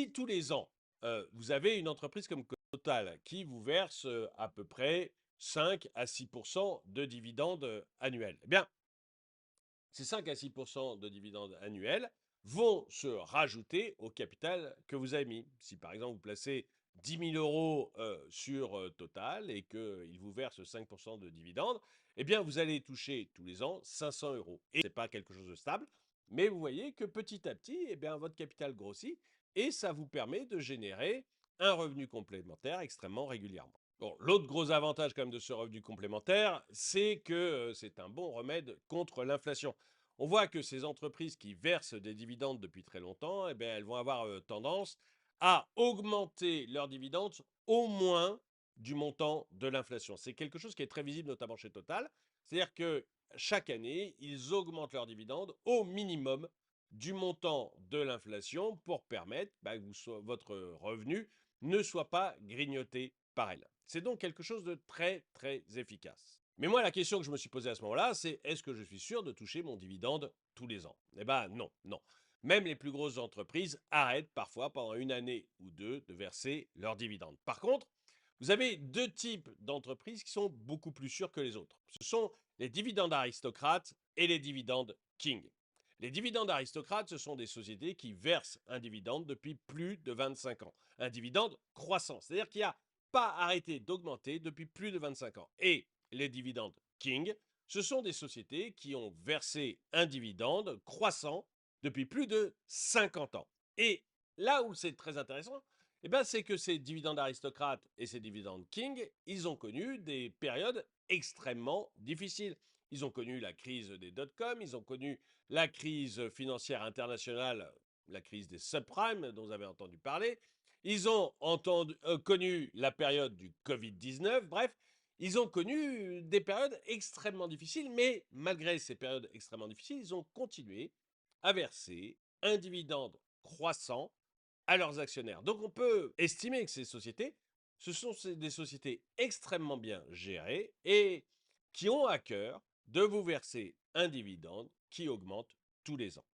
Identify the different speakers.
Speaker 1: Si tous les ans, vous avez une entreprise comme Total qui vous verse à peu près 5 à 6 de dividendes annuels, eh bien, ces 5 à 6 de dividendes annuels vont se rajouter au capital que vous avez mis. Si par exemple vous placez 10 000 € sur Total et qu'il vous verse 5 de dividendes, eh bien vous allez toucher tous les ans 500 €. Et ce n'est pas quelque chose de stable, mais vous voyez que petit à petit, eh bien, votre capital grossit et ça vous permet de générer un revenu complémentaire extrêmement régulièrement. Bon, l'autre gros avantage quand même de ce revenu complémentaire, c'est que c'est un bon remède contre l'inflation. On voit que ces entreprises qui versent des dividendes depuis très longtemps, eh bien, elles vont avoir tendance à augmenter leurs dividendes au moins du montant de l'inflation. C'est quelque chose qui est très visible notamment chez Total. C'est-à-dire que chaque année, ils augmentent leurs dividendes au minimum du montant de l'inflation pour permettre que votre revenu ne soit pas grignoté par elle. C'est donc quelque chose de très, très efficace. Mais moi, la question que je me suis posée à ce moment-là, c'est est-ce que je suis sûr de toucher mon dividende tous les ans? Eh bien, non, non. Même les plus grosses entreprises arrêtent parfois pendant une année ou deux de verser leurs dividendes. Par contre, vous avez deux types d'entreprises qui sont beaucoup plus sûres que les autres. Ce sont les dividendes aristocrates et les dividendes king. Les dividendes aristocrates, ce sont des sociétés qui versent un dividende depuis plus de 25 ans. Un dividende croissant, c'est-à-dire qu'il n'a pas arrêté d'augmenter depuis plus de 25 ans. Et les dividendes king, ce sont des sociétés qui ont versé un dividende croissant depuis plus de 50 ans. Et là où c'est très intéressant, eh ben, c'est que ces dividendes aristocrates et ces dividendes king, ils ont connu des périodes extrêmement difficiles. Ils ont connu la crise des dot-com, ils ont connu la crise financière internationale, la crise des subprimes dont vous avez entendu parler. Ils ont connu la période du Covid-19. Bref, ils ont connu des périodes extrêmement difficiles, mais malgré ces périodes extrêmement difficiles, ils ont continué à verser un dividende croissant à leurs actionnaires. Donc on peut estimer que ces sociétés, ce sont des sociétés extrêmement bien gérées et qui ont à cœur de vous verser un dividende qui augmente tous les ans.